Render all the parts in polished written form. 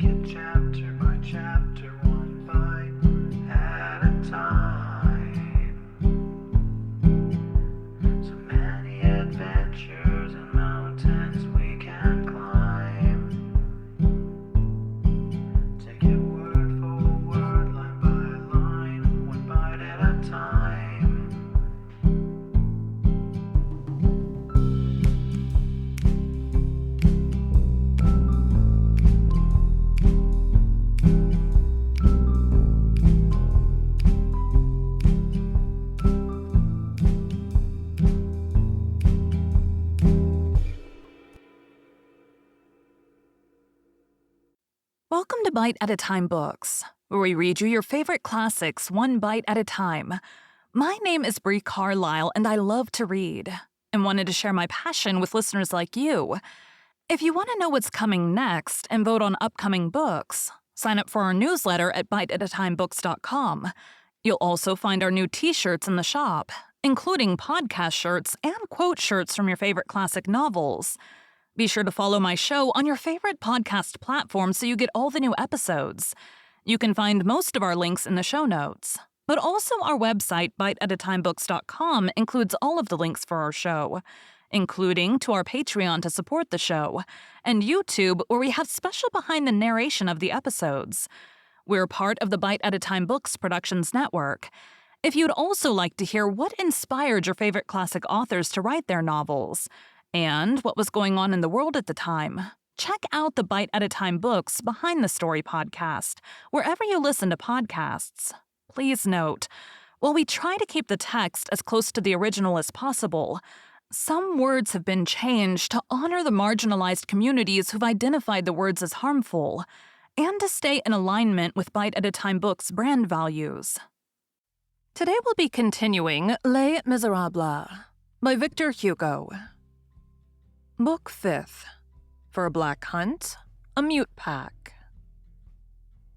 it chapter by chapter, one bite at a time. So many adventures and mountains we can climb. Take it word for word, line by line, one bite at a time. Welcome to Bite at a Time Books, where we read you your favorite classics one bite at a time. My name is Bree Carlile, and I love to read, and wanted to share my passion with listeners like you. If you want to know what's coming next and vote on upcoming books, sign up for our newsletter at biteatatimebooks.com. You'll also find our new t-shirts in the shop, including podcast shirts and quote shirts from your favorite classic novels. Be sure to follow my show on your favorite podcast platform so you get all the new episodes. You can find most of our links in the show notes, but also our website, biteatatimebooks.com, includes all of the links for our show, including to our Patreon to support the show, and YouTube, where we have special behind the narration of the episodes. We're part of the Bite at a Time Books Productions Network. If you'd also like to hear what inspired your favorite classic authors to write their novels, and what was going on in the world at the time, check out the Bite at a Time Books Behind the Story podcast, wherever you listen to podcasts. Please note, while we try to keep the text as close to the original as possible, some words have been changed to honor the marginalized communities who've identified the words as harmful, and to stay in alignment with Bite at a Time Books' brand values. Today we'll be continuing Les Miserables by Victor Hugo. Book 5th. For a Black Hunt, a Mute Pack.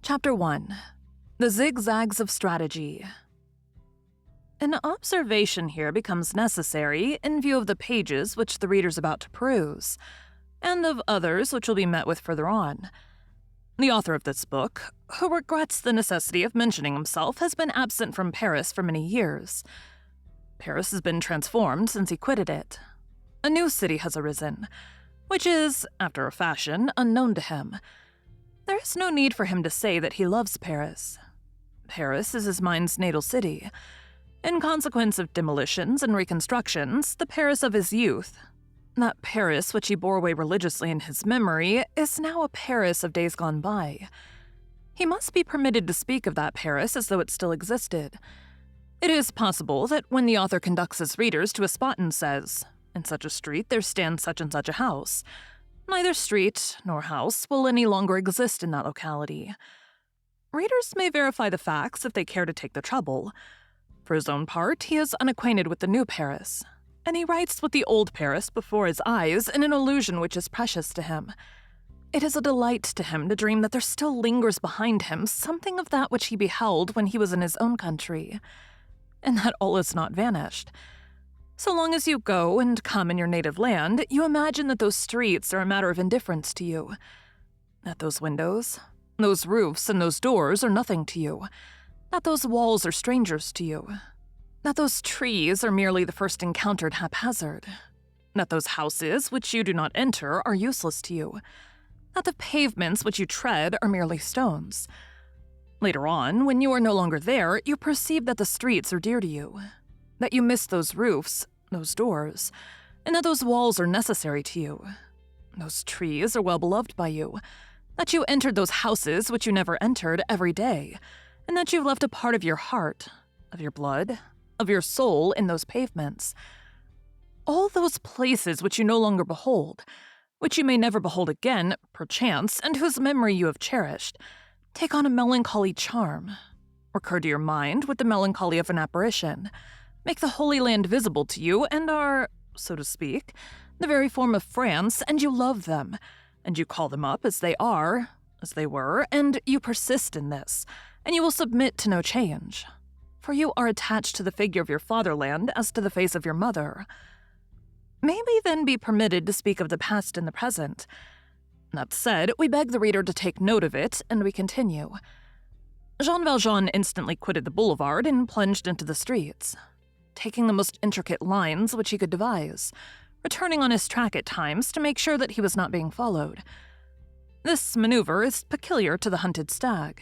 Chapter 1. The Zigzags of Strategy. An observation here becomes necessary in view of the pages which the reader's about to peruse, and of others which will be met with further on. The author of this book, who regrets the necessity of mentioning himself, has been absent from Paris for many years. Paris has been transformed since he quitted it. A new city has arisen, which is, after a fashion, unknown to him. There is no need for him to say that he loves Paris. Paris is his mind's natal city. In consequence of demolitions and reconstructions, the Paris of his youth, that Paris which he bore away religiously in his memory, is now a Paris of days gone by. He must be permitted to speak of that Paris as though it still existed. It is possible that when the author conducts his readers to a spot and says, "In such a street there stands such and such a house," neither street nor house will any longer exist in that locality. Readers may verify the facts if they care to take the trouble. For his own part, he is unacquainted with the new Paris, and he writes with the old Paris before his eyes in an illusion which is precious to him. It is a delight to him to dream that there still lingers behind him something of that which he beheld when he was in his own country, and that all is not vanished. So long as you go and come in your native land, you imagine that those streets are a matter of indifference to you, that those windows, those roofs, and those doors are nothing to you, that those walls are strangers to you, that those trees are merely the first encountered haphazard, that those houses which you do not enter are useless to you, that the pavements which you tread are merely stones. Later on, when you are no longer there, you perceive that the streets are dear to you, that you miss those roofs, those doors, and that those walls are necessary to you. Those trees are well beloved by you, that you entered those houses which you never entered every day, and that you've left a part of your heart, of your blood, of your soul in those pavements. All those places which you no longer behold, which you may never behold again, perchance, and whose memory you have cherished, take on a melancholy charm, recur to your mind with the melancholy of an apparition, make the Holy Land visible to you, and are, so to speak, the very form of France, and you love them, and you call them up as they are, as they were, and you persist in this, and you will submit to no change, for you are attached to the figure of your fatherland as to the face of your mother. May we then be permitted to speak of the past and the present? That said, we beg the reader to take note of it, and we continue. Jean Valjean instantly quitted the boulevard and plunged into the streets, taking the most intricate lines which he could devise, returning on his track at times to make sure that he was not being followed. This maneuver is peculiar to the hunted stag.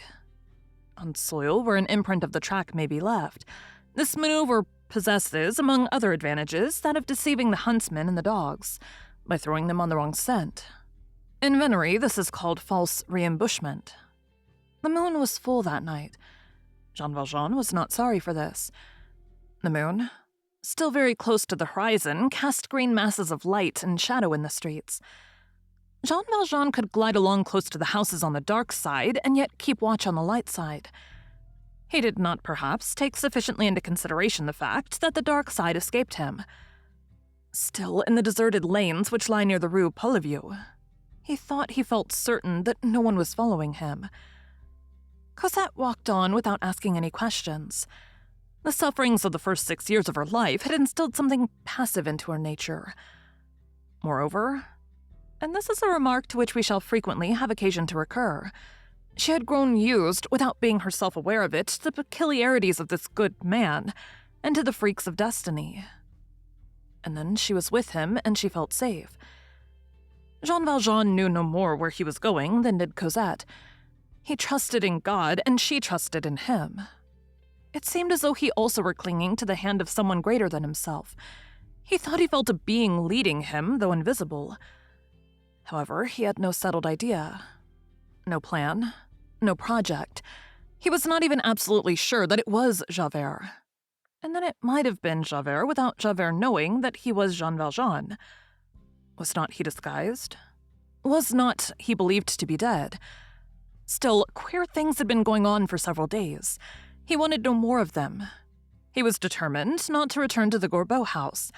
On soil where an imprint of the track may be left, this maneuver possesses, among other advantages, that of deceiving the huntsmen and the dogs by throwing them on the wrong scent. In venery, this is called false reambushment. The moon was full that night. Jean Valjean was not sorry for this. The moon, still very close to the horizon, cast green masses of light and shadow in the streets. Jean Valjean could glide along close to the houses on the dark side and yet keep watch on the light side. He did not, perhaps, take sufficiently into consideration the fact that the dark side escaped him. Still, in the deserted lanes which lie near the Rue Polivieux, he thought he felt certain that no one was following him. Cosette walked on without asking any questions. The sufferings of the first 6 years of her life had instilled something passive into her nature. Moreover, and this is a remark to which we shall frequently have occasion to recur, she had grown used, without being herself aware of it, to the peculiarities of this good man, and to the freaks of destiny. And then she was with him, and she felt safe. Jean Valjean knew no more where he was going than did Cosette. He trusted in God, and she trusted in him. It seemed as though he also were clinging to the hand of someone greater than himself. He thought he felt a being leading him, though invisible. However, he had no settled idea. No plan, no project. He was not even absolutely sure that it was Javert. And then it might have been Javert without Javert knowing that he was Jean Valjean. Was not he disguised? Was not he believed to be dead? Still, queer things had been going on for several days. He wanted no more of them. He was determined not to return to the Gorbeau house.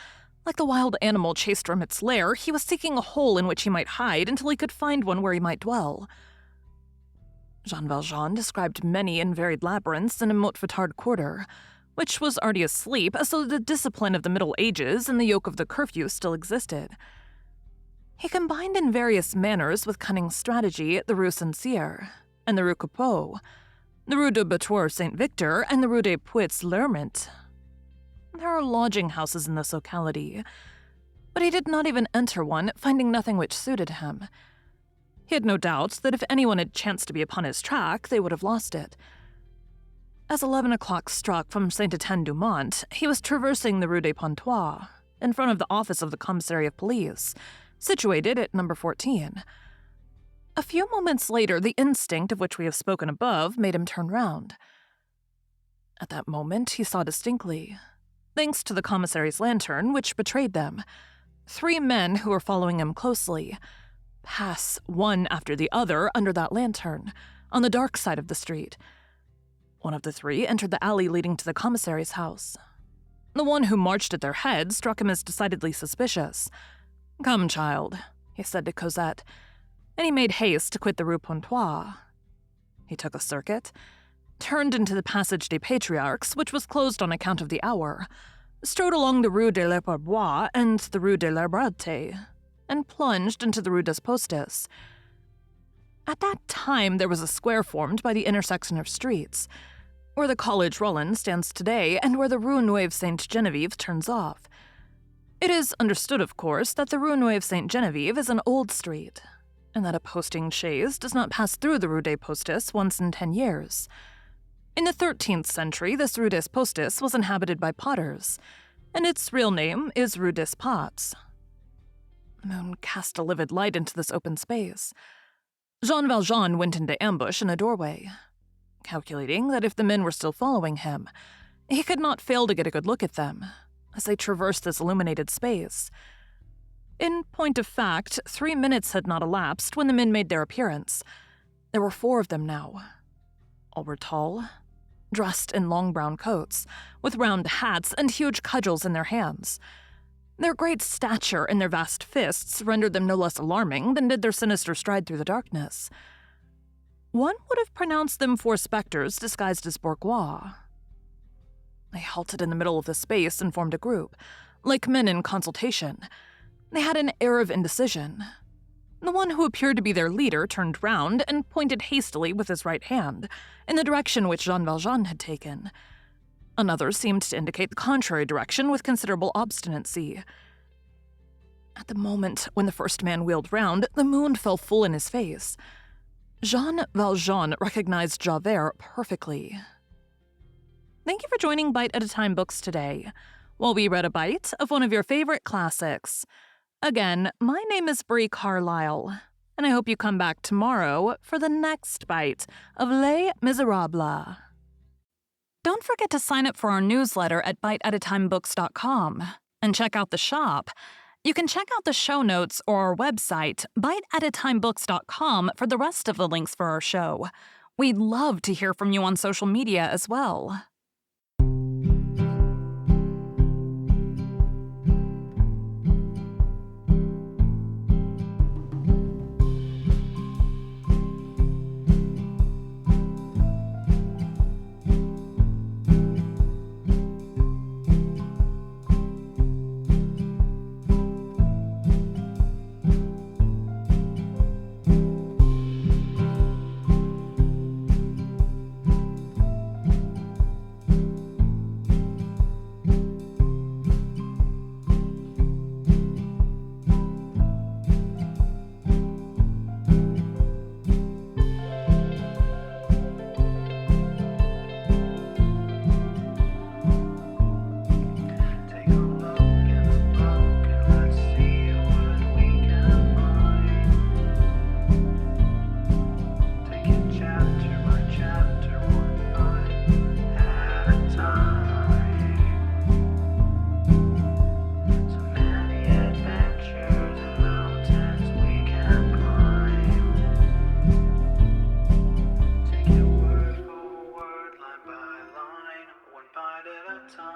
Like the wild animal chased from its lair, he was seeking a hole in which he might hide until he could find one where he might dwell. Jean Valjean described many and varied labyrinths in a Montfetard quarter, which was already asleep as though the discipline of the Middle Ages and the yoke of the curfew still existed. He combined in various manners with cunning strategy the Rue Saint-Cyr and the Rue Copeau, the Rue de Batour Saint-Victor and the Rue des Puits-Lermont. There are lodging houses in this locality, but he did not even enter one, finding nothing which suited him. He had no doubt that if anyone had chanced to be upon his track, they would have lost it. As 11 o'clock struck from Saint-Étienne-du-Mont, he was traversing the Rue des Pontois, in front of the office of the Commissary of Police, situated at number 14. A few moments later, the instinct of which we have spoken above made him turn round. At that moment, he saw distinctly, thanks to the commissary's lantern, which betrayed them, 3 men who were following him closely, pass one after the other under that lantern, on the dark side of the street. One of the 3 entered the alley leading to the commissary's house. The one who marched at their head struck him as decidedly suspicious. "Come, child," he said to Cosette, and he made haste to quit the Rue Pontois. He took a circuit, turned into the Passage des Patriarches, which was closed on account of the hour, strode along the Rue de l'Arbre-Bois and the Rue de l'Arbrate, and plunged into the Rue des Postes. At that time, there was a square formed by the intersection of streets, where the College Rollin stands today and where the Rue Neuve Sainte-Geneviève turns off. It is understood, of course, that the Rue Neuve Sainte-Geneviève is an old street, and that a posting chaise does not pass through the Rue des Postes once in 10 years. In the 13th century, this Rue des Postes was inhabited by potters, and its real name is Rue des Pots. The moon cast a livid light into this open space. Jean Valjean went into ambush in a doorway, calculating that if the men were still following him, he could not fail to get a good look at them as they traversed this illuminated space. In point of fact, 3 minutes had not elapsed when the men made their appearance. There were 4 of them now. All were tall, dressed in long brown coats, with round hats and huge cudgels in their hands. Their great stature and their vast fists rendered them no less alarming than did their sinister stride through the darkness. One would have pronounced them 4 specters disguised as bourgeois. They halted in the middle of the space and formed a group, like men in consultation. They had an air of indecision. The one who appeared to be their leader turned round and pointed hastily with his right hand, in the direction which Jean Valjean had taken. Another seemed to indicate the contrary direction with considerable obstinacy. At the moment when the first man wheeled round, the moon fell full in his face. Jean Valjean recognized Javert perfectly. Thank you for joining Bite at a Time Books today, while we read a bite of one of your favorite classics. Again, my name is Bree Carlile, and I hope you come back tomorrow for the next bite of Les Miserables. Don't forget to sign up for our newsletter at biteatatimebooks.com and check out the shop. You can check out the show notes or our website, biteatatimebooks.com, for the rest of the links for our show. We'd love to hear from you on social media as well. Take a look in the book and let's see what we can find. Take it chapter by chapter, one bite at a time. So many adventures and mountains we can climb. Take it word for word, line by line, one bite at a time.